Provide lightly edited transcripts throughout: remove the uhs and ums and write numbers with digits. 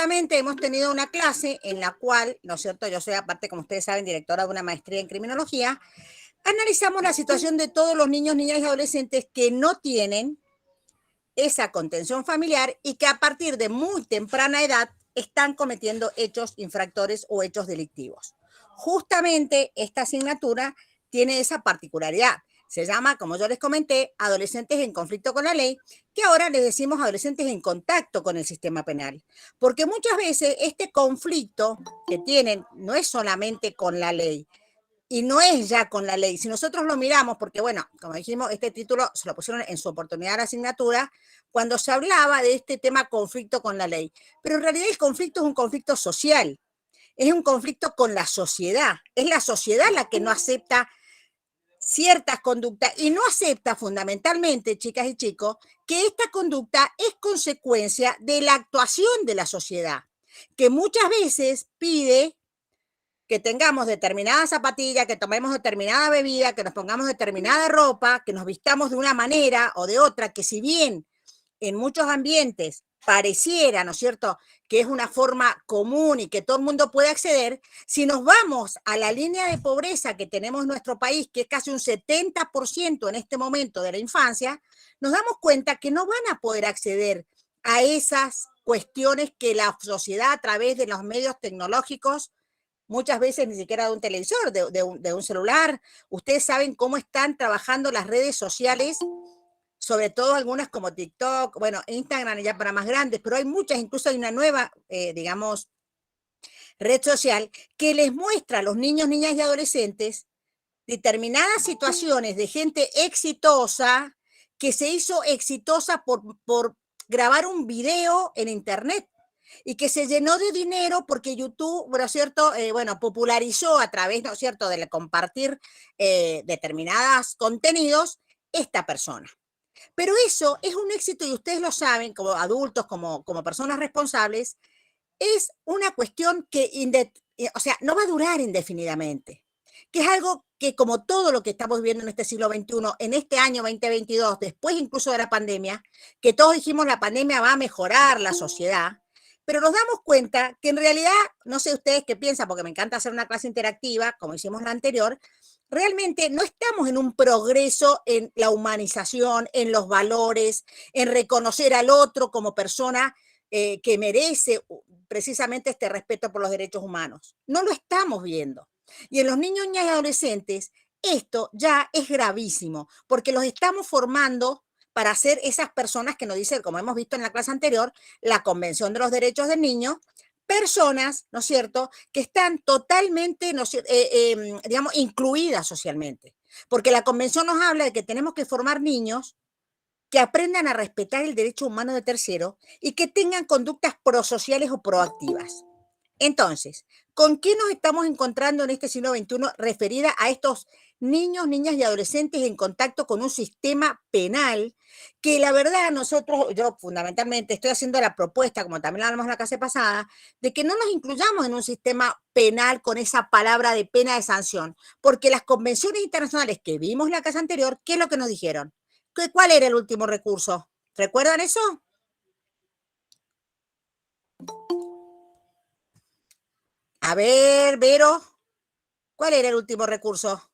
justamente hemos tenido una clase en la cual, ¿no es cierto? Yo soy, aparte, como ustedes saben, directora de una maestría en criminología. Analizamos la situación de todos los niños, niñas y adolescentes que no tienen esa contención familiar y que a partir de muy temprana edad están cometiendo hechos infractores o hechos delictivos. Justamente esta asignatura tiene esa particularidad. Se llama, como yo les comenté, adolescentes en conflicto con la ley, que ahora les decimos adolescentes en contacto con el sistema penal. Porque muchas veces este conflicto que tienen no es solamente con la ley, y no es ya con la ley. Si nosotros lo miramos, porque bueno, como dijimos, este título se lo pusieron en su oportunidad de la asignatura, cuando se hablaba de este tema conflicto con la ley. Pero en realidad el conflicto es un conflicto social, es un conflicto con la sociedad. Es la sociedad la que no acepta ciertas conductas y no acepta fundamentalmente, chicas y chicos, que esta conducta es consecuencia de la actuación de la sociedad, que muchas veces pide que tengamos determinada zapatilla, que tomemos determinada bebida, que nos pongamos determinada ropa, que nos vistamos de una manera o de otra, que si bien en muchos ambientes pareciera, ¿no es cierto?, que es una forma común y que todo el mundo puede acceder, si nos vamos a la línea de pobreza que tenemos en nuestro país, que es casi un 70% en este momento de la infancia, nos damos cuenta que no van a poder acceder a esas cuestiones que la sociedad a través de los medios tecnológicos, muchas veces ni siquiera de un televisor, de un celular. Ustedes saben cómo están trabajando las redes sociales, sobre todo algunas como TikTok, bueno, Instagram ya para más grandes, pero hay muchas, incluso hay una nueva, digamos, red social que les muestra a los niños, niñas y adolescentes determinadas situaciones de gente exitosa que se hizo exitosa por grabar un video en internet y que se llenó de dinero porque YouTube, ¿no es cierto? Bueno, popularizó a través, ¿no es cierto?, de compartir determinados contenidos esta persona. Pero eso es un éxito y ustedes lo saben, como adultos, como personas responsables, es una cuestión que, o sea, no va a durar indefinidamente, que es algo que, como todo lo que estamos viviendo en este siglo XXI, en este año 2022, después incluso de la pandemia, que todos dijimos la pandemia va a mejorar la sociedad, pero nos damos cuenta que en realidad, no sé ustedes qué piensan, porque me encanta hacer una clase interactiva, como hicimos la anterior, realmente no estamos en un progreso en la humanización, en los valores, en reconocer al otro como persona que merece precisamente este respeto por los derechos humanos. No lo estamos viendo. Y en los niños, niñas y adolescentes, esto ya es gravísimo, porque los estamos formando para ser esas personas que nos dicen, como hemos visto en la clase anterior, la Convención de los Derechos del Niño, personas, ¿no es cierto?, que están totalmente, ¿no es cierto?, digamos, incluidas socialmente. Porque la Convención nos habla de que tenemos que formar niños que aprendan a respetar el derecho humano de tercero y que tengan conductas prosociales o proactivas. Entonces, ¿con qué nos estamos encontrando en este siglo XXI referida a estos niños, niñas y adolescentes en contacto con un sistema penal que la verdad nosotros, yo fundamentalmente estoy haciendo la propuesta, como también la hablamos en la clase pasada, de que no nos incluyamos en un sistema penal con esa palabra de pena de sanción, porque las convenciones internacionales que vimos en la clase anterior, ¿qué es lo que nos dijeron? ¿Cuál era el último recurso? ¿Recuerdan eso? A ver, Vero, ¿cuál era el último recurso?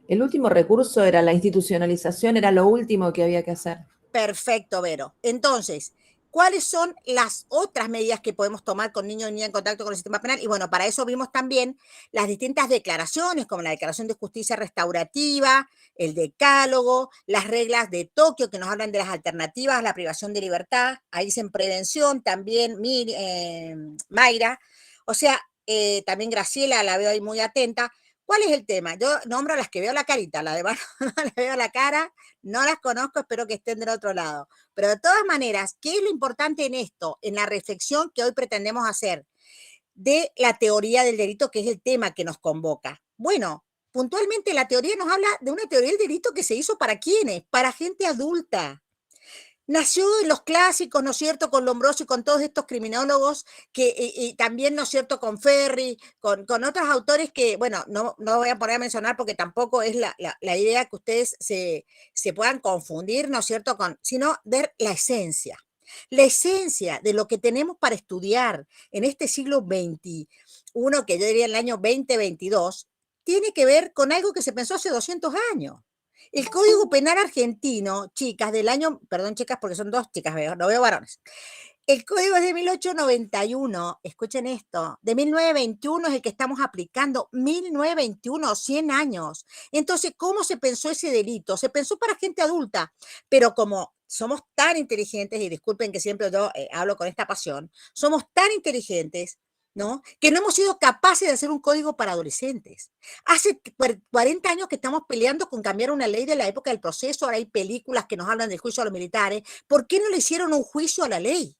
El último recurso era la institucionalización, era lo último que había que hacer. Perfecto, Vero. Entonces, ¿cuáles son las otras medidas que podemos tomar con niños y niñas en contacto con el sistema penal? Y bueno, para eso vimos también las distintas declaraciones, como la Declaración de Justicia Restaurativa, el Decálogo, las reglas de Tokio, que nos hablan de las alternativas a la privación de libertad. Ahí dicen prevención también, Mayra. O sea, también Graciela, la veo ahí muy atenta. ¿Cuál es el tema? Yo nombro a las que veo la carita, la demás no le veo la cara, no las conozco, espero que estén del otro lado. Pero de todas maneras, ¿qué es lo importante en esto, en la reflexión que hoy pretendemos hacer de la teoría del delito, que es el tema que nos convoca? Bueno, puntualmente la teoría nos habla de una teoría del delito que se hizo ¿para quiénes? Para gente adulta. Nació en los clásicos, ¿no es cierto?, con Lombroso y con todos estos criminólogos, y también, ¿no es cierto?, con Ferri, con otros autores que, bueno, no voy a poner a mencionar porque tampoco es la idea que ustedes se puedan confundir, ¿no es cierto?, sino ver la esencia. La esencia de lo que tenemos para estudiar en este siglo XXI, que yo diría el año 2022, tiene que ver con algo que se pensó hace 200 años. El Código Penal argentino, chicas, del año, perdón, chicas, porque son dos chicas, no veo varones. El código es de 1891, escuchen esto, de 1921 es el que estamos aplicando, 1921, 100 años. Entonces, ¿cómo se pensó ese delito? Se pensó para gente adulta, pero como somos tan inteligentes, y disculpen que siempre yo hablo con esta pasión, somos tan inteligentes, ¿no? Que no hemos sido capaces de hacer un código para adolescentes. Hace 40 años que estamos peleando con cambiar una ley de la época del proceso, ahora hay películas que nos hablan del juicio a los militares. ¿Por qué no le hicieron un juicio a la ley?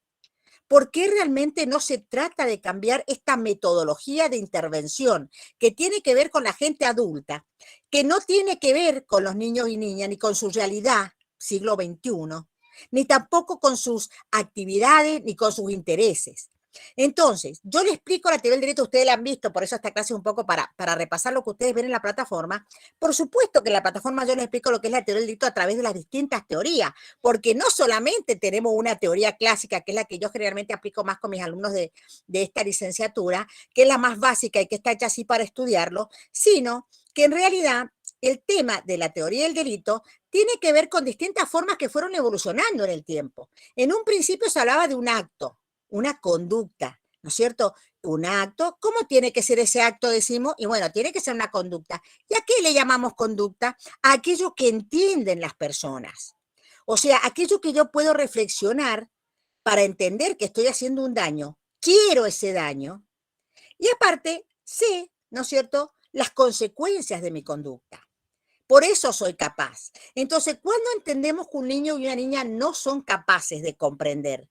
¿Por qué realmente no se trata de cambiar esta metodología de intervención que tiene que ver con la gente adulta, que no tiene que ver con los niños y niñas, ni con su realidad, siglo XXI, ni tampoco con sus actividades, ni con sus intereses? Entonces, yo le explico la teoría del derecho, ustedes la han visto, por eso esta clase es un poco para repasar lo que ustedes ven en la plataforma. Por supuesto que en la plataforma yo les explico lo que es la teoría del delito a través de las distintas teorías, porque no solamente tenemos una teoría clásica, que es la que yo generalmente aplico más con mis alumnos de esta licenciatura, que es la más básica y que está hecha así para estudiarlo, sino que en realidad el tema de la teoría del delito tiene que ver con distintas formas que fueron evolucionando en el tiempo. En un principio se hablaba de un acto, una conducta, ¿no es cierto? Un acto, ¿cómo tiene que ser ese acto, decimos? Y bueno, tiene que ser una conducta. ¿Y a qué le llamamos conducta? A aquello que entienden las personas. O sea, aquello que yo puedo reflexionar para entender que estoy haciendo un daño, quiero ese daño, y aparte sé, ¿no es cierto?, las consecuencias de mi conducta. Por eso soy capaz. Entonces, ¿cuándo entendemos que un niño y una niña no son capaces de comprender?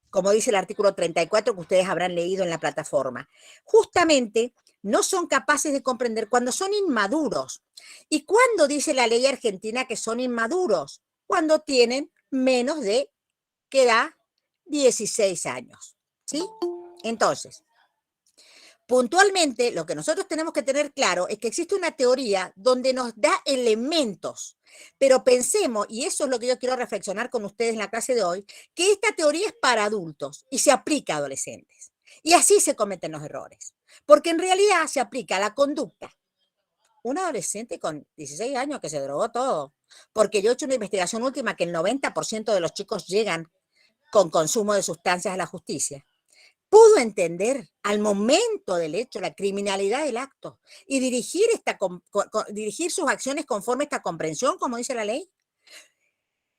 Como dice el artículo 34 que ustedes habrán leído en la plataforma. Justamente no son capaces de comprender cuando son inmaduros. ¿Y cuándo dice la ley argentina que son inmaduros? Cuando tienen menos de, ¿qué edad? 16 años. ¿Sí? Entonces, puntualmente, lo que nosotros tenemos que tener claro es que existe una teoría donde nos da elementos, pero pensemos, y eso es lo que yo quiero reflexionar con ustedes en la clase de hoy, que esta teoría es para adultos y se aplica a adolescentes. Y así se cometen los errores, porque en realidad se aplica a la conducta. Un adolescente con 16 años que se drogó todo, porque yo he hecho una investigación última que el 90% de los chicos llegan con consumo de sustancias a la justicia. Pudo entender al momento del hecho la criminalidad del acto y dirigir sus acciones conforme a esta comprensión, como dice la ley.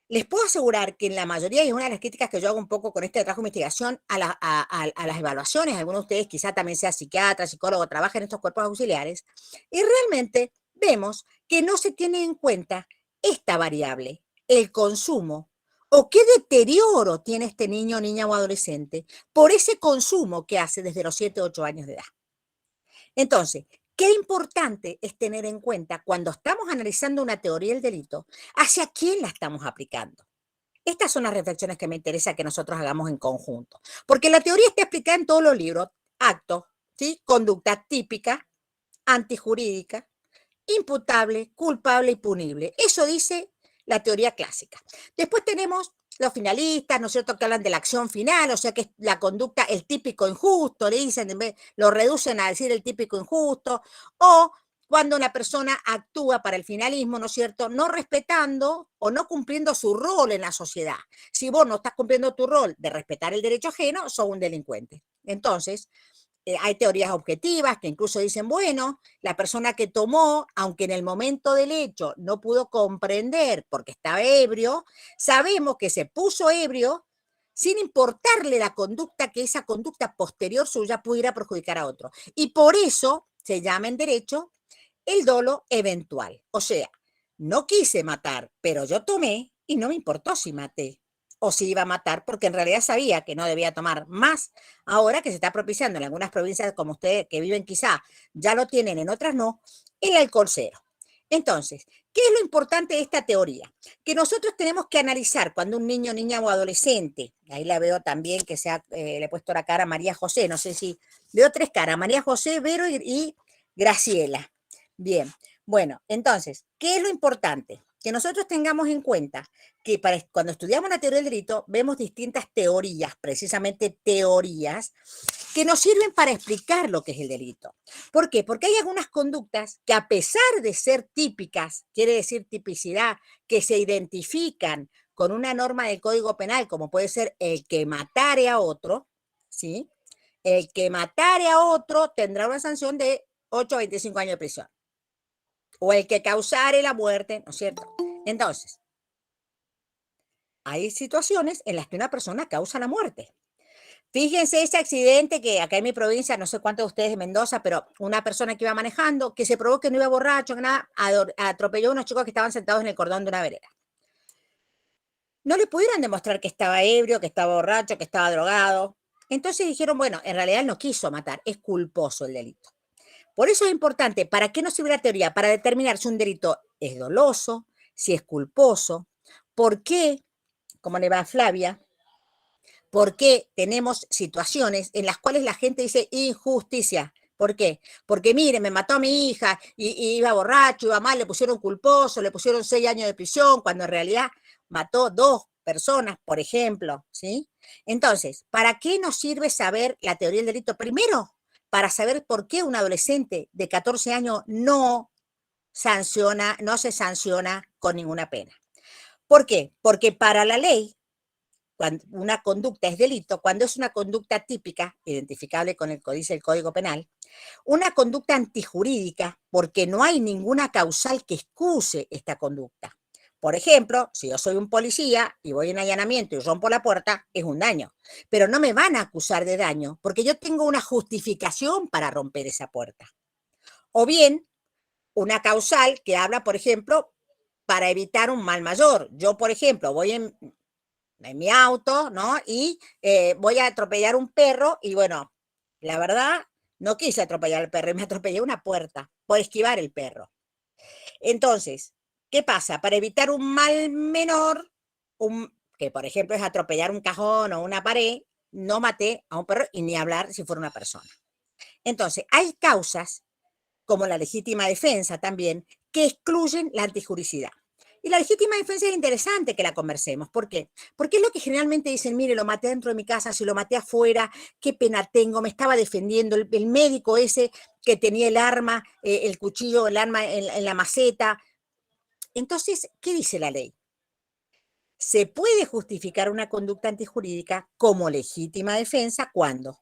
Les puedo asegurar que en la mayoría, y es una de las críticas que yo hago un poco con este trabajo de investigación a las evaluaciones, algunos de ustedes quizá también sea psiquiatra, psicólogo, trabajen en estos cuerpos auxiliares, y realmente vemos que no se tiene en cuenta esta variable, el consumo, o qué deterioro tiene este niño, niña o adolescente por ese consumo que hace desde los 7 o 8 años de edad. Entonces, qué importante es tener en cuenta cuando estamos analizando una teoría del delito, hacia quién la estamos aplicando. Estas son las reflexiones que me interesa que nosotros hagamos en conjunto, porque la teoría está explicada en todos los libros, actos, ¿sí? Conducta típica, antijurídica, imputable, culpable y punible. Eso dice la teoría clásica. Después tenemos los finalistas, ¿no es cierto?, que hablan de la acción final, o sea que es la conducta, el típico injusto, le dicen, lo reducen a decir el típico injusto, o cuando una persona actúa para el finalismo, ¿no es cierto?, no respetando o no cumpliendo su rol en la sociedad. Si vos no estás cumpliendo tu rol de respetar el derecho ajeno, sos un delincuente. Entonces, hay teorías objetivas que incluso dicen, bueno, la persona que tomó, aunque en el momento del hecho no pudo comprender porque estaba ebrio, sabemos que se puso ebrio sin importarle la conducta, que esa conducta posterior suya pudiera perjudicar a otro. Y por eso se llama en derecho el dolo eventual. O sea, no quise matar, pero yo tomé y no me importó si maté o si iba a matar, porque en realidad sabía que no debía tomar más. Ahora que se está propiciando en algunas provincias como ustedes que viven quizá, ya lo tienen, en otras no, el alcohol cero. Entonces, ¿qué es lo importante de esta teoría? Que nosotros tenemos que analizar cuando un niño, niña o adolescente, ahí la veo también que le he puesto la cara a María José, no sé si, veo tres caras, María José, Vero y Graciela. Bien, bueno, entonces, ¿qué es lo importante? que nosotros tengamos en cuenta que cuando estudiamos la teoría del delito, vemos distintas teorías, precisamente teorías, que nos sirven para explicar lo que es el delito. ¿Por qué? Porque hay algunas conductas que, a pesar de ser típicas, quiere decir tipicidad, que se identifican con una norma del Código Penal, como puede ser el que matare a otro, ¿sí? El que matare a otro tendrá una sanción de 8 a 25 años de prisión. O el que causare la muerte, ¿no es cierto? Entonces, hay situaciones en las que una persona causa la muerte. Fíjense ese accidente que acá en mi provincia, no sé cuántos de ustedes de Mendoza, pero una persona que iba manejando, que se probó que no iba borracho, que nada, atropelló a unos chicos que estaban sentados en el cordón de una vereda. No le pudieron demostrar que estaba ebrio, que estaba borracho, que estaba drogado. Entonces dijeron, bueno, en realidad él no quiso matar, es culposo el delito. Por eso es importante, ¿para qué nos sirve la teoría? Para determinar si un delito es doloso, si es culposo, por qué, como le va a Flavia, por qué tenemos situaciones en las cuales la gente dice injusticia. ¿Por qué? Porque mire, me mató a mi hija y iba borracho, iba mal, le pusieron culposo, le pusieron 6 años de prisión, cuando en realidad mató 2 personas, por ejemplo, ¿sí? Entonces, ¿para qué nos sirve saber la teoría del delito? Primero, para saber por qué un adolescente de 14 años no se sanciona con ninguna pena. ¿Por qué? Porque para la ley, cuando una conducta es delito, cuando es una conducta típica, identificable con el códice del Código Penal, una conducta antijurídica, porque no hay ninguna causal que excuse esta conducta. Por ejemplo, si yo soy un policía y voy en allanamiento y rompo la puerta, es un daño. Pero no me van a acusar de daño porque yo tengo una justificación para romper esa puerta. O bien, una causal que habla, por ejemplo, para evitar un mal mayor. Yo, por ejemplo, voy en mi auto, ¿no? Y voy a atropellar un perro y bueno, la verdad, no quise atropellar al perro y me atropellé una puerta por esquivar el perro. Entonces, ¿qué pasa? Para evitar un mal menor, que por ejemplo es atropellar un cajón o una pared, no maté a un perro y ni hablar si fuera una persona. Entonces, hay causas, como la legítima defensa también, que excluyen la antijuricidad. Y la legítima defensa es interesante que la conversemos. ¿Por qué? Porque es lo que generalmente dicen, mire, lo maté dentro de mi casa, si lo maté afuera, qué pena tengo, me estaba defendiendo, el médico ese que tenía el arma, el cuchillo, el arma en la maceta. Entonces, ¿qué dice la ley? Se puede justificar una conducta antijurídica como legítima defensa cuando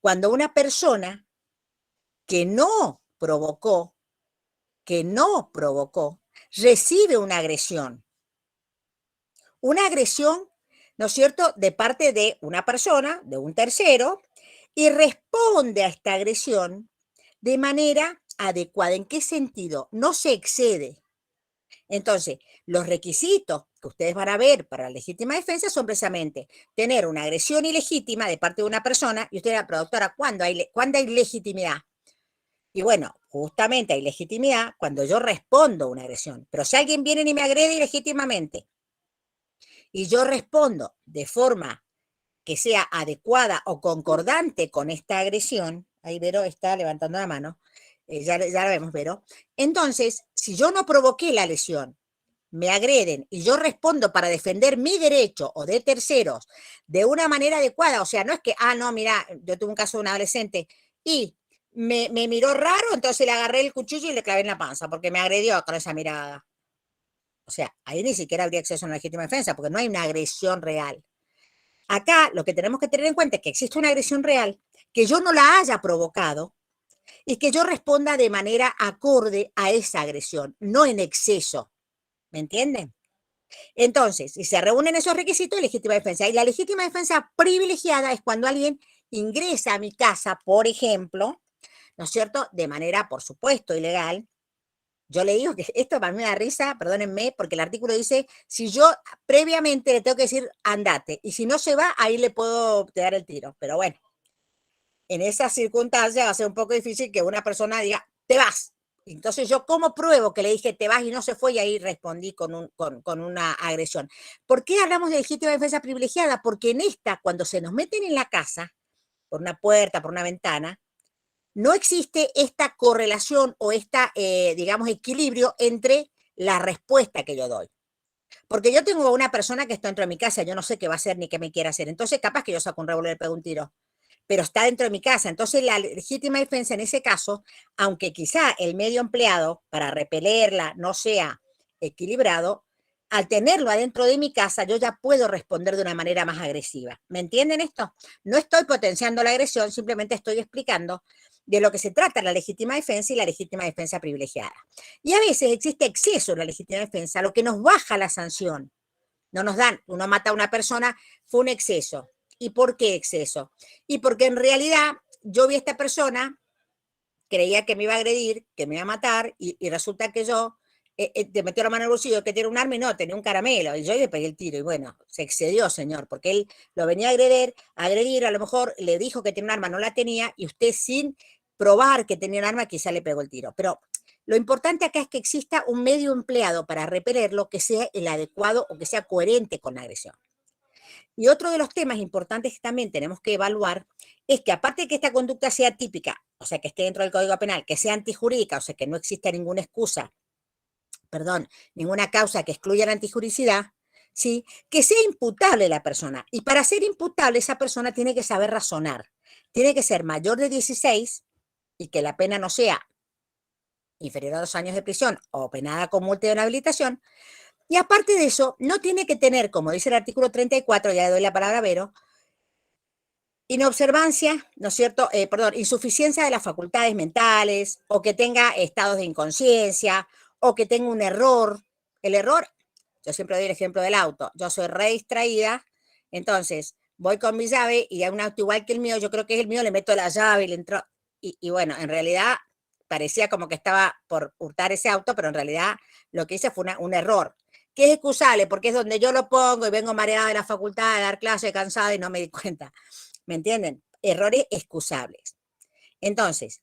una persona que no provocó, recibe una agresión, ¿no es cierto?, de parte de una persona, de un tercero, y responde a esta agresión de manera adecuada. ¿En qué sentido? No se excede. Entonces, los requisitos que ustedes van a ver para la legítima defensa son precisamente tener una agresión ilegítima de parte de una persona, y usted dirá, pero doctora, ¿cuándo hay legitimidad? Y bueno, justamente hay legitimidad cuando yo respondo a una agresión. Pero si alguien viene y me agrede ilegítimamente y yo respondo de forma que sea adecuada o concordante con esta agresión, ahí Vero está levantando la mano, ya la vemos, Vero. Entonces, si yo no provoqué la lesión, me agreden y yo respondo para defender mi derecho o de terceros de una manera adecuada, o sea, no es que, no, mira, yo tuve un caso de un adolescente y me miró raro, entonces le agarré el cuchillo y le clavé en la panza porque me agredió con esa mirada. O sea, ahí ni siquiera habría acceso a una legítima defensa porque no hay una agresión real. Acá lo que tenemos que tener en cuenta es que existe una agresión real, que yo no la haya provocado y que yo responda de manera acorde a esa agresión, no en exceso. ¿Me entienden? Entonces, si se reúnen esos requisitos de legítima defensa, y la legítima defensa privilegiada es cuando alguien ingresa a mi casa, por ejemplo, ¿no es cierto?, de manera, por supuesto, ilegal. Yo le digo que esto para mí me da risa, perdónenme, porque el artículo dice, si yo previamente le tengo que decir, andate, y si no se va, ahí le puedo dar el tiro. Pero bueno, en esas circunstancias va a ser un poco difícil que una persona diga, te vas. Entonces, ¿yo cómo pruebo que le dije te vas y no se fue? Y ahí respondí con una agresión. ¿Por qué hablamos de legítima defensa privilegiada? Porque en esta, cuando se nos meten en la casa, por una puerta, por una ventana, no existe esta correlación o digamos, equilibrio entre la respuesta que yo doy. Porque yo tengo una persona que está dentro de mi casa, yo no sé qué va a hacer ni qué me quiere hacer. Entonces, capaz que yo saco un revólver y le pego un tiro, pero está dentro de mi casa. Entonces, la legítima defensa en ese caso, aunque quizá el medio empleado para repelerla no sea equilibrado, al tenerlo adentro de mi casa, yo ya puedo responder de una manera más agresiva. ¿Me entienden esto? No estoy potenciando la agresión, simplemente estoy explicando de lo que se trata la legítima defensa y la legítima defensa privilegiada. Y a veces existe exceso en la legítima defensa, lo que nos baja la sanción. No nos dan, uno mata a una persona, fue un exceso. ¿Y por qué exceso? Y porque en realidad yo vi a esta persona, creía que me iba a agredir, que me iba a matar, y resulta que yo te metió la mano en el bolsillo, que tiene un arma y no, tenía un caramelo, y yo le pegué el tiro, y bueno, se excedió, señor, porque él lo venía a agredir, a lo mejor le dijo que tenía un arma, no la tenía, y usted sin probar que tenía un arma, quizá le pegó el tiro. Pero lo importante acá es que exista un medio empleado para repelerlo que sea el adecuado o que sea coherente con la agresión. Y otro de los temas importantes que también tenemos que evaluar es que aparte de que esta conducta sea típica, o sea, que esté dentro del Código Penal, que sea antijurídica, o sea, que no exista ninguna excusa, perdón, ninguna causa que excluya la antijuricidad, ¿sí? Que sea imputable la persona. Y para ser imputable, esa persona tiene que saber razonar. Tiene que ser mayor de 16 y que la pena no sea inferior a 2 años de prisión o penada con multa de inhabilitación. Y aparte de eso, no tiene que tener, como dice el artículo 34, ya le doy la palabra a Vero, inobservancia, ¿no es cierto? Perdón, insuficiencia de las facultades mentales, o que tenga estados de inconsciencia, o que tenga un error. El error, yo siempre doy el ejemplo del auto. Yo soy re distraída, entonces voy con mi llave y a un auto igual que el mío, yo creo que es el mío, le meto la llave y le entro. Y bueno, en realidad parecía como que estaba por hurtar ese auto, pero en realidad lo que hice fue un error. Que es excusable, porque es donde yo lo pongo y vengo mareada de la facultad de dar clase, cansada y no me di cuenta. ¿Me entienden? Errores excusables. Entonces,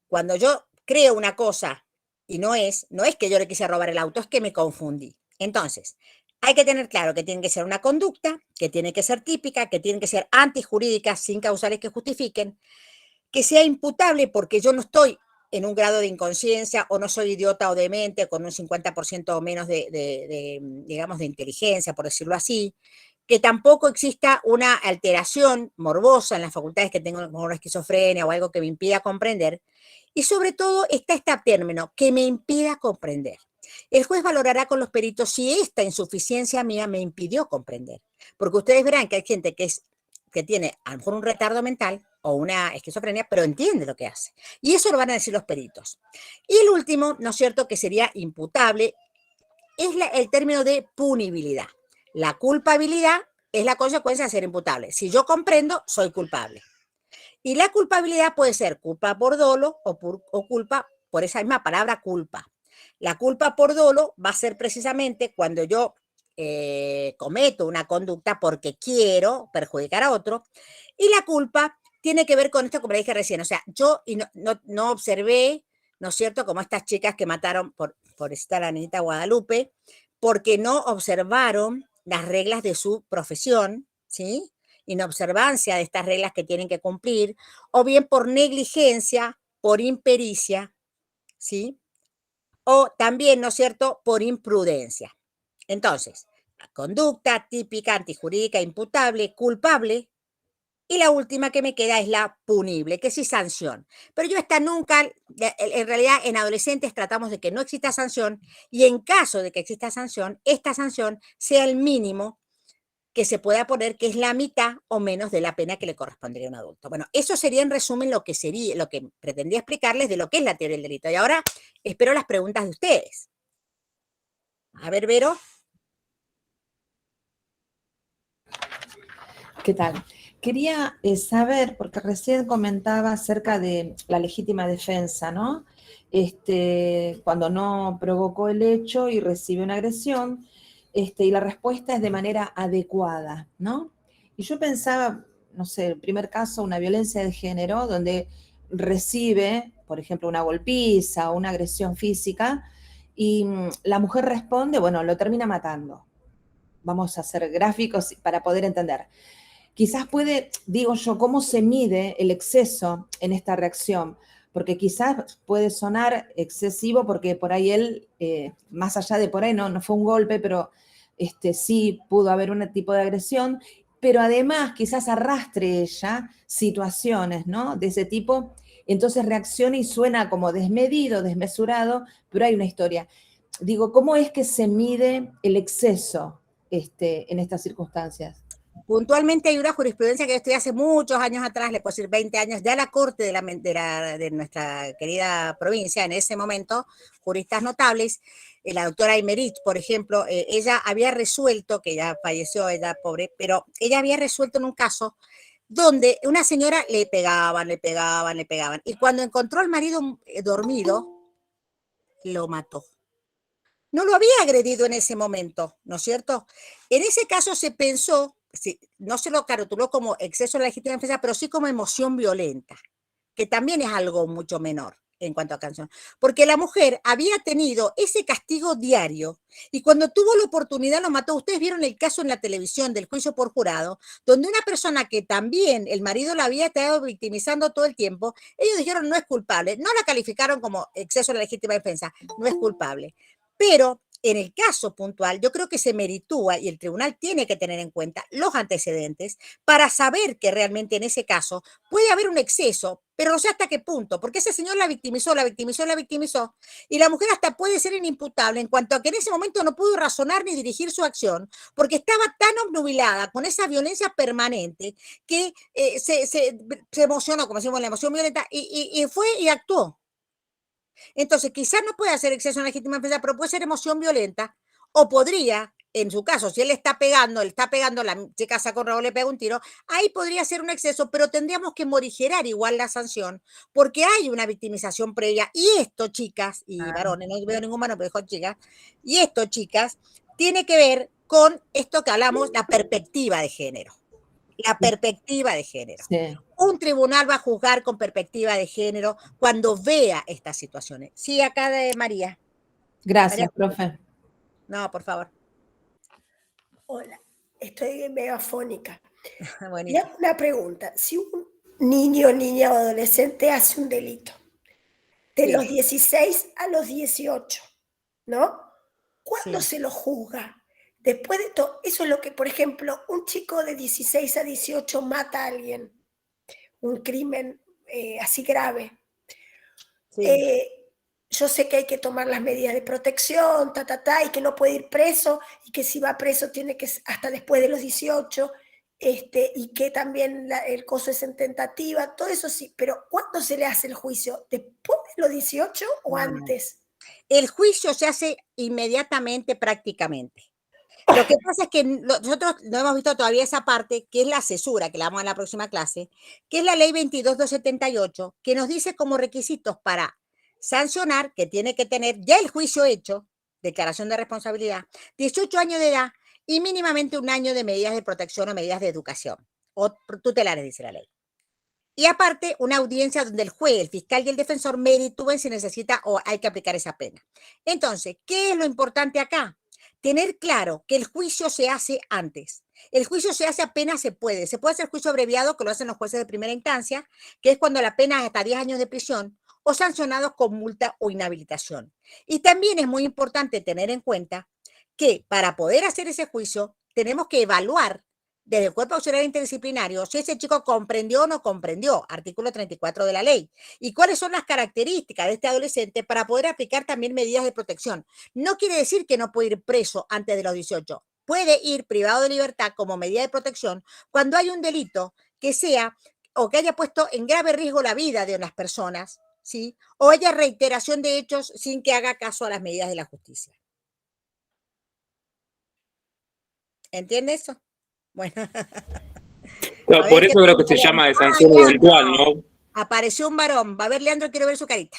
cuando yo creo una cosa y no es que yo le quise robar el auto, es que me confundí. Entonces, hay que tener claro que tiene que ser una conducta, que tiene que ser típica, que tiene que ser antijurídica, sin causales que justifiquen, que sea imputable porque yo no estoy en un grado de inconsciencia o no soy idiota o demente con un 50% o menos digamos, de inteligencia, por decirlo así, que tampoco exista una alteración morbosa en las facultades que tengo como una esquizofrenia o algo que me impida comprender. Y sobre todo está este término, que me impida comprender. El juez valorará con los peritos si esta insuficiencia mía me impidió comprender. Porque ustedes verán que hay gente que tiene a lo mejor un retardo mental o una esquizofrenia, pero entiende lo que hace. Y eso lo van a decir los peritos. Y el último, ¿no es cierto?, que sería imputable, es el término de punibilidad. La culpabilidad es la consecuencia de ser imputable. Si yo comprendo, soy culpable. Y la culpabilidad puede ser culpa por dolo o culpa por esa misma palabra culpa. La culpa por dolo va a ser precisamente cuando yo cometo una conducta porque quiero perjudicar a otro. Y la culpa tiene que ver con esto, como le dije recién. O sea, yo no observé, ¿no es cierto?, como estas chicas que mataron por estar a la niñita Guadalupe, porque no observaron las reglas de su profesión, ¿sí? Inobservancia de estas reglas que tienen que cumplir, o bien por negligencia, por impericia, ¿sí? O también, ¿no es cierto?, por imprudencia. Entonces, la conducta típica, antijurídica, imputable, culpable, y la última que me queda es la punible, que sí sanción. Pero yo esta nunca, en realidad en adolescentes tratamos de que no exista sanción, y en caso de que exista sanción, esta sanción sea el mínimo que se pueda poner, que es la mitad o menos de la pena que le correspondería a un adulto. Bueno, eso sería en resumen lo que pretendía explicarles de lo que es la teoría del delito. Y ahora espero las preguntas de ustedes. A ver, Vero. ¿Qué tal? Quería saber, porque recién comentaba acerca de la legítima defensa, ¿no? Cuando no provocó el hecho y recibe una agresión, y la respuesta es de manera adecuada, ¿no? Y yo pensaba, no sé, el primer caso, una violencia de género, donde recibe, por ejemplo, una golpiza o una agresión física, y la mujer responde, bueno, lo termina matando. Vamos a hacer gráficos para poder entender. Quizás puede, digo yo, cómo se mide el exceso en esta reacción. porque quizás puede sonar excesivo porque por ahí él, más allá de por ahí, no fue un golpe, pero sí pudo haber un tipo de agresión, pero además quizás arrastre ella situaciones, ¿no? De ese tipo, entonces reacciona y suena como desmedido, desmesurado, pero hay una historia. Digo, ¿cómo es que se mide el exceso en estas circunstancias? Puntualmente hay una jurisprudencia que yo estudié hace muchos años atrás, le puedo decir 20 años, ya la Corte de nuestra querida provincia, en ese momento, juristas notables, la doctora Aymerich, por ejemplo, ella había resuelto, que ya falleció, ella pobre, pero ella había resuelto en un caso donde una señora le pegaban, le pegaban, le pegaban, y cuando encontró al marido dormido, lo mató. No lo había agredido en ese momento, ¿no es cierto? En ese caso se pensó, sí, no se lo carotuló como exceso de legítima defensa, pero sí como emoción violenta, que también es algo mucho menor en cuanto a canción, porque la mujer había tenido ese castigo diario y cuando tuvo la oportunidad lo mató. Ustedes vieron el caso en la televisión del juicio por jurado, donde una persona que también el marido la había estado victimizando todo el tiempo, ellos dijeron no es culpable, no la calificaron como exceso de legítima defensa, no es culpable. Pero en el caso puntual, yo creo que se meritúa y el tribunal tiene que tener en cuenta los antecedentes para saber que realmente en ese caso puede haber un exceso, pero no sé hasta qué punto, porque ese señor la victimizó, la victimizó, la victimizó, y la mujer hasta puede ser inimputable en cuanto a que en ese momento no pudo razonar ni dirigir su acción, porque estaba tan obnubilada con esa violencia permanente que se emocionó, como decimos, la emoción violenta, y fue y actuó. Entonces, quizás no puede hacer exceso en legítima defensa, pero puede ser emoción violenta, o podría, en su caso, si él está pegando, la chica saca un revólver, le pega un tiro, ahí podría ser un exceso, pero tendríamos que morigerar igual la sanción, porque hay una victimización previa. Y esto, chicas y varones, no veo ningún varón, pero dijo chicas, y esto, chicas, tiene que ver con esto que hablamos, la perspectiva de género. La perspectiva de género. Sí. Un tribunal va a juzgar con perspectiva de género cuando vea estas situaciones. Sí, acá de María. Gracias, María. profe. No, por favor. Hola, estoy medio afónica. Y Buenísimo. hago una pregunta. Si un niño, niña o adolescente hace un delito de Sí, los 16 a los 18, ¿no? ¿Cuándo sí. se lo juzga? Después de todo, eso es lo que, por ejemplo, un chico de 16 a 18 mata a alguien, un crimen así grave. Sí. Yo sé que hay que tomar las medidas de protección, y que no puede ir preso, y que si va preso tiene que hasta después de los 18, y que también el coso es en tentativa, todo eso sí, pero ¿cuándo se le hace el juicio? ¿Después de los 18 o No, no. antes? El juicio se hace inmediatamente prácticamente. Lo que pasa es que nosotros no hemos visto todavía esa parte, que es la cesura, que la vamos a la próxima clase, que es la ley 22.278, que nos dice como requisitos para sancionar, que tiene que tener ya el juicio hecho, declaración de responsabilidad, 18 años de edad y mínimamente un año de medidas de protección o medidas de educación, o tutelares, dice la ley. Y aparte, una audiencia donde el juez, el fiscal y el defensor meritúen si necesita o hay que aplicar esa pena. Entonces, ¿qué es lo importante acá? Tener claro que el juicio se hace antes. El juicio se hace apenas se puede. Se puede hacer juicio abreviado, que lo hacen los jueces de primera instancia, que es cuando la pena es hasta 10 años de prisión, o sancionados con multa o inhabilitación. Y también es muy importante tener en cuenta que para poder hacer ese juicio, tenemos que evaluar desde el cuerpo auxiliar interdisciplinario si ese chico comprendió o no comprendió, artículo 34 de la ley, y cuáles son las características de este adolescente para poder aplicar también medidas de protección. No quiere decir que no puede ir preso antes de los 18, puede ir privado de libertad como medida de protección cuando hay un delito que sea o que haya puesto en grave riesgo la vida de unas personas, ¿sí? O haya reiteración de hechos sin que haga caso a las medidas de la justicia. ¿Entiende eso? Bueno. No, A ver por qué eso creo que se pregunta. llama de Ah, sanción eventual, Leandro. ¿no? Apareció un varón. Va a ver, Leandro, quiero ver su carita.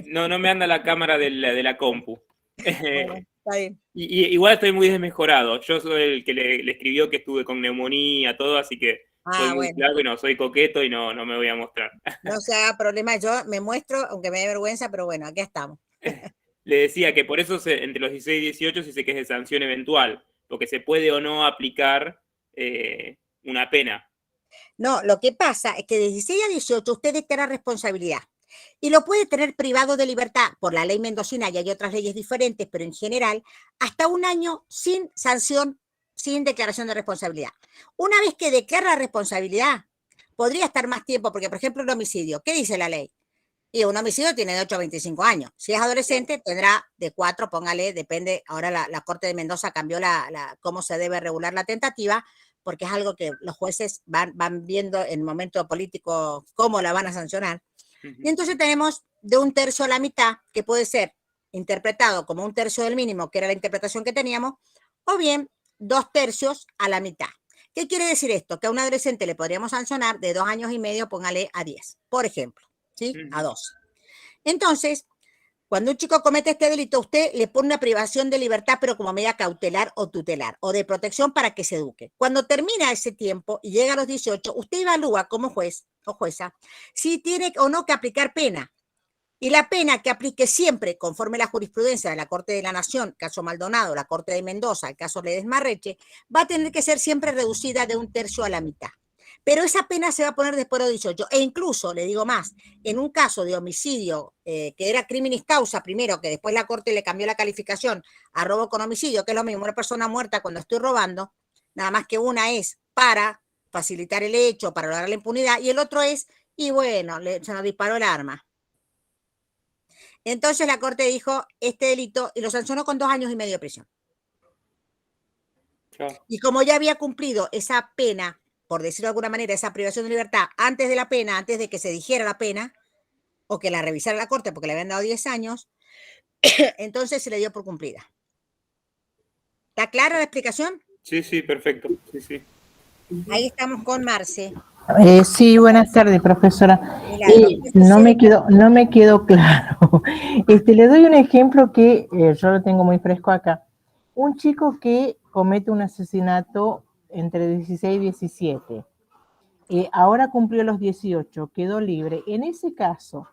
No me anda la cámara de la compu. Bueno, está bien. Igual estoy muy desmejorado. Yo soy el que le escribió que estuve con neumonía, todo, así que soy Ah, muy bueno. flaco y no soy coqueto y no me voy a mostrar. No se haga problema. Yo me muestro, aunque me dé vergüenza, pero bueno, aquí estamos. Le decía que por eso entre los 16 y 18 se dice que es de sanción eventual, porque se puede o no aplicar una pena. No, lo que pasa es que de 16 a 18 usted declara responsabilidad y lo puede tener privado de libertad por la ley mendocina, y hay otras leyes diferentes, pero en general, hasta un año sin sanción, sin declaración de responsabilidad. Una vez que declara responsabilidad, podría estar más tiempo, porque por ejemplo el homicidio, ¿qué dice la ley? Y un homicidio tiene de 8 a 25 años. Si es adolescente, tendrá de 4, póngale, depende. Ahora la Corte de Mendoza cambió cómo se debe regular la tentativa, porque es algo que los jueces van viendo en el momento político cómo la van a sancionar. Y entonces tenemos de 1/3 a la mitad, que puede ser interpretado como 1/3 del mínimo, que era la interpretación que teníamos, o bien 2/3 a la mitad. ¿Qué quiere decir esto? Que a un adolescente le podríamos sancionar de 2 años y medio, póngale a 10, por ejemplo. ¿Sí? A 12. Entonces, cuando un chico comete este delito, usted le pone una privación de libertad, pero como medida cautelar o tutelar, o de protección para que se eduque. Cuando termina ese tiempo y llega a los 18, usted evalúa como juez o jueza si tiene o no que aplicar pena. Y la pena que aplique siempre, conforme la jurisprudencia de la Corte de la Nación, caso Maldonado, la Corte de Mendoza, el caso Ledesmarreche, va a tener que ser siempre reducida de 1/3 a la mitad. Pero esa pena se va a poner después de los 18. E incluso, le digo más, en un caso de homicidio, que era criminis causa primero, que después la Corte le cambió la calificación a robo con homicidio, que es lo mismo, una persona muerta cuando estoy robando, nada más que una es para facilitar el hecho, para lograr la impunidad, y el otro es, y bueno, se nos disparó el arma. Entonces la Corte dijo este delito y lo sancionó con 2 años y medio de prisión. Claro. Y como ya había cumplido esa pena, por decirlo de alguna manera, esa privación de libertad antes de la pena, antes de que se dijera la pena, o que la revisara la Corte porque le habían dado 10 años, entonces se le dio por cumplida. ¿Está clara la explicación? Sí, sí, perfecto. Sí, sí. Ahí estamos con Marce. Sí, buenas tardes, profesora. Milagro. No me quedó claro. Le doy un ejemplo que yo lo tengo muy fresco acá. Un chico que comete un asesinato entre 16 y 17. Ahora cumplió los 18, quedó libre. En ese caso,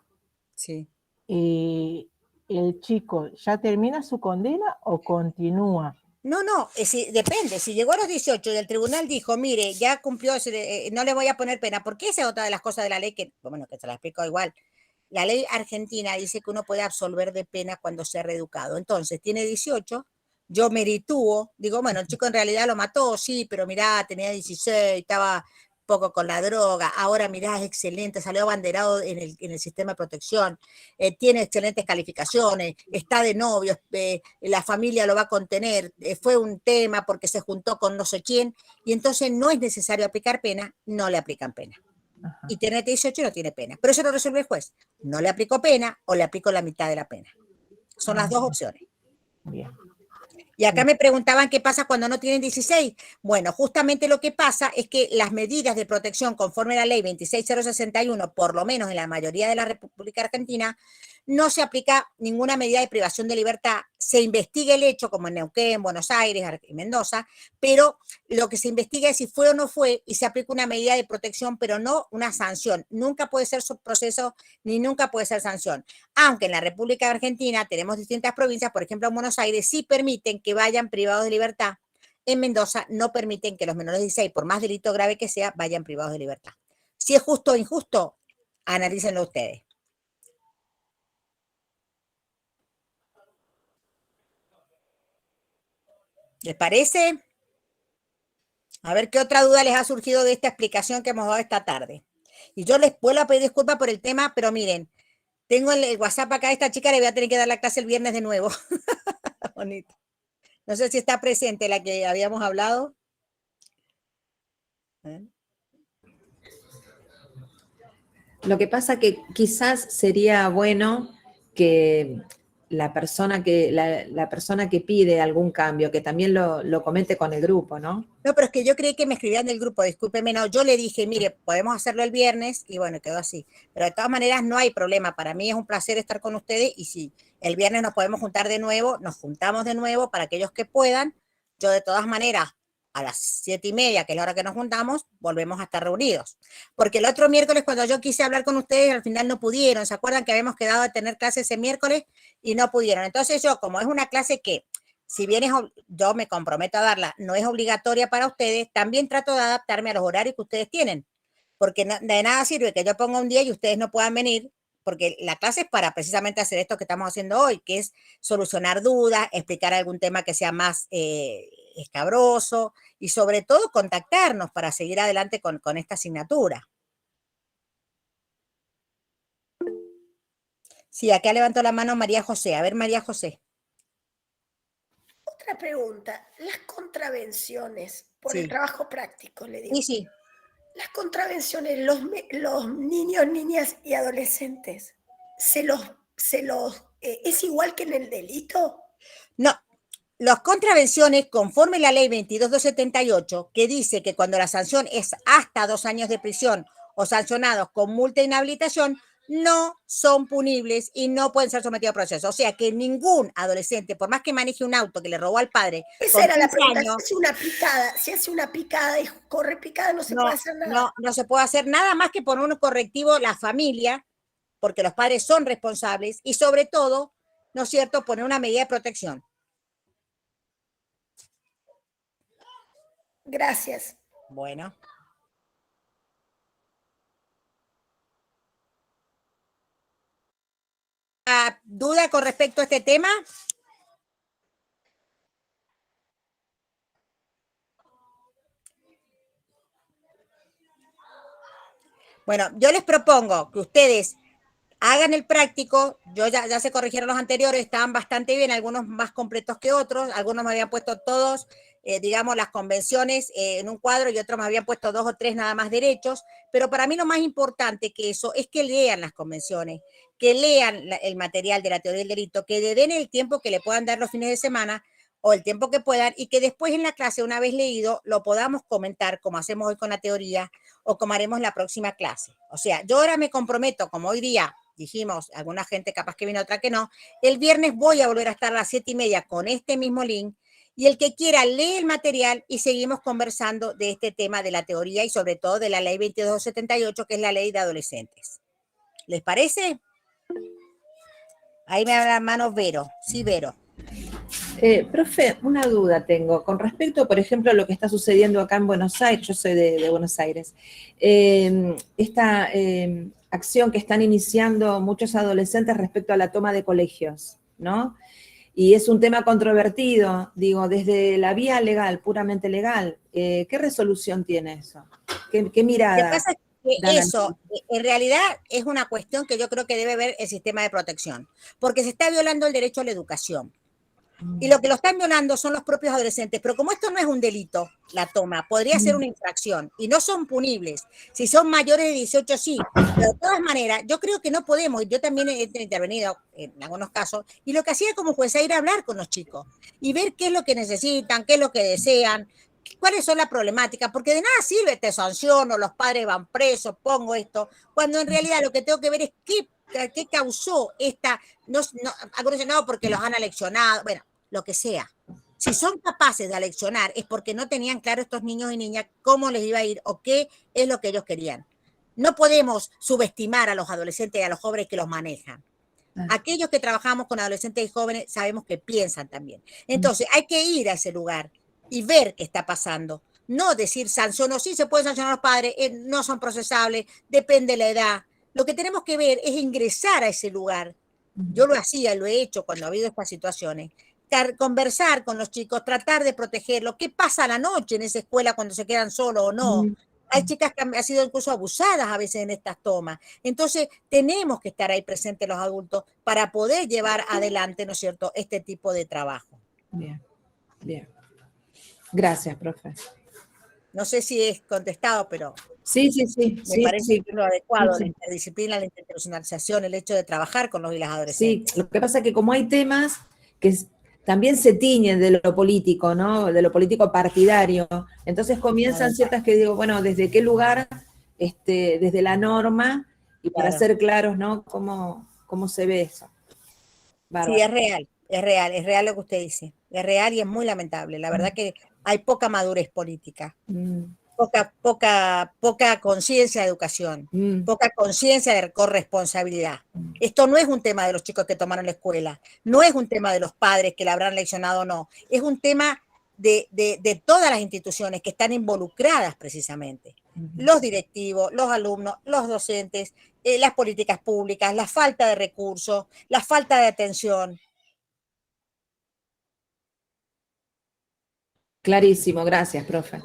Sí. ¿el chico ya termina su condena o continúa? No, depende. Si llegó a los 18 y el tribunal dijo, mire, ya cumplió, no le voy a poner pena, porque esa es otra de las cosas de la ley que, bueno, que se la explico igual. La ley argentina dice que uno puede absolver de pena cuando sea reeducado. Entonces, tiene 18, yo meritúo, digo, bueno, el chico en realidad lo mató, sí, pero mirá, tenía 16, estaba poco con la droga, ahora mirá, es excelente, salió abanderado en el sistema de protección, tiene excelentes calificaciones, está de novio, la familia lo va a contener, fue un tema porque se juntó con no sé quién, y entonces no es necesario aplicar pena, no le aplican pena. Ajá. Y tiene 18 y no tiene pena. Pero eso lo resuelve el juez. No le aplicó pena o le aplicó la mitad de la pena. Son las dos opciones. Bien. Y acá me preguntaban qué pasa cuando no tienen 16. Bueno, justamente lo que pasa es que las medidas de protección conforme a la ley 26061, por lo menos en la mayoría de la República Argentina, no se aplica ninguna medida de privación de libertad. Se investiga el hecho, como en Neuquén, Buenos Aires y Mendoza, pero lo que se investiga es si fue o no fue y se aplica una medida de protección, pero no una sanción. Nunca puede ser subproceso ni nunca puede ser sanción. Aunque en la República Argentina tenemos distintas provincias, por ejemplo en Buenos Aires sí permiten que vayan privados de libertad. En Mendoza no permiten que los menores de 16, por más delito grave que sea, vayan privados de libertad. Si es justo o injusto, analícenlo ustedes. ¿Les parece? A ver qué otra duda les ha surgido de esta explicación que hemos dado esta tarde. Y yo les vuelvo a pedir disculpas por el tema, pero miren, tengo el WhatsApp acá, a esta chica le voy a tener que dar la clase el viernes de nuevo. Bonito. No sé si está presente la que habíamos hablado. Lo que pasa que quizás sería bueno que la persona que pide algún cambio, que también lo comente con el grupo, ¿no? No, pero es que yo creí que me escribían del grupo, discúlpeme, no, yo le dije, mire, podemos hacerlo el viernes, y bueno, quedó así. Pero de todas maneras no hay problema, para mí es un placer estar con ustedes, y si el viernes nos podemos juntar de nuevo, nos juntamos de nuevo para aquellos que puedan. Yo de todas maneras, a las 7:30, que es la hora que nos juntamos, volvemos a estar reunidos. Porque el otro miércoles, cuando yo quise hablar con ustedes, al final no pudieron. ¿Se acuerdan que habíamos quedado de tener clases ese miércoles y no pudieron? Entonces yo, como es una clase que, si bien yo me comprometo a darla, no es obligatoria para ustedes, también trato de adaptarme a los horarios que ustedes tienen. porque de nada sirve que yo ponga un día y ustedes no puedan venir, porque la clase es para precisamente hacer esto que estamos haciendo hoy, que es solucionar dudas, explicar algún tema que sea más escabroso y sobre todo contactarnos para seguir adelante con esta asignatura. Sí, acá levantó la mano María José. A ver, María José. Otra pregunta, las contravenciones, por el Sí. trabajo práctico, le digo. Sí, sí. Las contravenciones, los niños, niñas y adolescentes, ¿es igual que en el delito? No, las contravenciones, conforme la ley 22.278, que dice que cuando la sanción es hasta 2 años de prisión o sancionados con multa e inhabilitación, no son punibles y no pueden ser sometidos a proceso. O sea que ningún adolescente, por más que maneje un auto que le robó al padre Esa con era la 15 pregunta, años, si hace una picada y corre picada, no se puede hacer nada. no se puede hacer nada más que poner un correctivo la familia, porque los padres son responsables y sobre todo, ¿no es cierto?, poner una medida de protección. Gracias. Bueno. ¿Duda con respecto a este tema? Bueno, yo les propongo que ustedes hagan el práctico. Yo ya se corrigieron los anteriores, estaban bastante bien, algunos más completos que otros, algunos me habían puesto todos, digamos, las convenciones en un cuadro y otros me habían puesto 2 o 3 nada más derechos, pero para mí lo más importante que eso es que lean las convenciones, que lean el material de la teoría del delito, que le den el tiempo que le puedan dar los fines de semana o el tiempo que puedan y que después en la clase, una vez leído, lo podamos comentar como hacemos hoy con la teoría o como haremos la próxima clase. O sea, yo ahora me comprometo, como hoy día dijimos, alguna gente capaz que viene, otra que no, el viernes voy a volver a estar a las 7:30 con este mismo link y el que quiera lee el material y seguimos conversando de este tema de la teoría y sobre todo de la ley 2278, que es la ley de adolescentes. ¿Les parece? Ahí me da la mano Vero. Sí, Vero. Profe, una duda tengo con respecto, por ejemplo, a lo que está sucediendo acá en Buenos Aires. Yo soy de Buenos Aires. Esta acción que están iniciando muchos adolescentes respecto a la toma de colegios, ¿no? Y es un tema controvertido, digo, desde la vía legal, puramente legal. ¿Qué resolución tiene eso? ¿Qué mirada? Lo que pasa es que eso, en realidad, es una cuestión que yo creo que debe ver el sistema de protección, porque se está violando el derecho a la educación. Y lo que lo están violando son los propios adolescentes, pero como esto no es un delito, la toma, podría ser una infracción y no son punibles. Si son mayores de 18, sí, pero de todas maneras, yo creo que no podemos, yo también he intervenido en algunos casos, y lo que hacía como jueza era hablar con los chicos y ver qué es lo que necesitan, qué es lo que desean, cuáles son las problemáticas, porque de nada sirve, te sanciono, los padres van presos, pongo esto, cuando en realidad lo que tengo que ver es qué causó esta, algunos dicen, no, porque los han aleccionado, bueno, lo que sea. Si son capaces de aleccionar es porque no tenían claro estos niños y niñas cómo les iba a ir o qué es lo que ellos querían. No podemos subestimar a los adolescentes y a los jóvenes que los manejan. Aquellos que trabajamos con adolescentes y jóvenes sabemos que piensan también. Entonces hay que ir a ese lugar y ver qué está pasando. No decir sanciono, sí se pueden sancionar a los padres, no son procesables, depende de la edad. Lo que tenemos que ver es ingresar a ese lugar. Yo lo hacía, lo he hecho cuando ha habido estas situaciones. Conversar con los chicos, tratar de protegerlos. ¿Qué pasa a la noche en esa escuela cuando se quedan solos o no? Hay chicas que han sido incluso abusadas a veces en estas tomas. Entonces, tenemos que estar ahí presentes los adultos para poder llevar adelante, ¿no es cierto?, este tipo de trabajo. Bien, bien. Gracias, profe. No sé si es contestado, pero sí, me parece que es lo adecuado, sí. la interdisciplina, la internacionalización, el hecho de trabajar con los y las adolescentes. Sí, lo que pasa es que como hay temas que también se tiñen de lo político, ¿no? De lo político partidario. Entonces comienzan ciertas que digo, bueno, ¿desde qué lugar? Desde la norma, y para ser claros, ¿no? ¿Cómo se ve eso? Bárbaro. Sí, es real lo que usted dice. Es real y es muy lamentable. La verdad que hay poca madurez política. Poca conciencia de educación, poca conciencia de corresponsabilidad. Esto no es un tema de los chicos que tomaron la escuela, no es un tema de los padres que la habrán leccionado o no, es un tema de todas las instituciones que están involucradas precisamente. los directivos, los alumnos, los docentes, las políticas públicas, la falta de recursos, la falta de atención. Clarísimo, gracias, profe.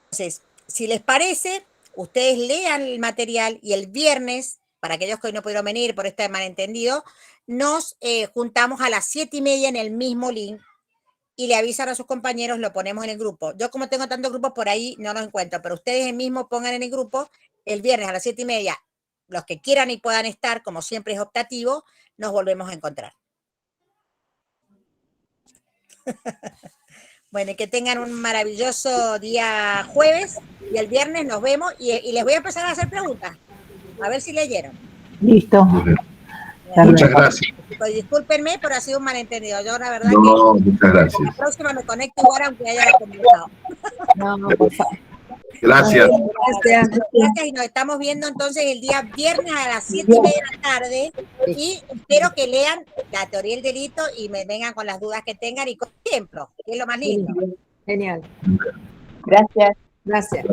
Entonces, si les parece, ustedes lean el material y el viernes, para aquellos que hoy no pudieron venir por este malentendido, nos juntamos a las 7:30 en el mismo link y le avisan a sus compañeros, lo ponemos en el grupo. Yo como tengo tantos grupos por ahí, no los encuentro, pero ustedes mismos pongan en el grupo el viernes a las 7:30, los que quieran y puedan estar, como siempre es optativo, nos volvemos a encontrar. Bueno, y que tengan un maravilloso día jueves y el viernes nos vemos y les voy a empezar a hacer preguntas, a ver si leyeron. Listo. Muchas gracias. Pues discúlpenme, pero ha sido un malentendido. Yo la verdad No, que muchas gracias. la próxima me conecto igual aunque haya conversado. No, por favor. Gracias. Gracias. Gracias y nos estamos viendo entonces el día viernes a las 7:30 de la tarde y espero que lean la teoría del delito y me vengan con las dudas que tengan y con ejemplo, que es lo más lindo. Genial. Gracias. Gracias.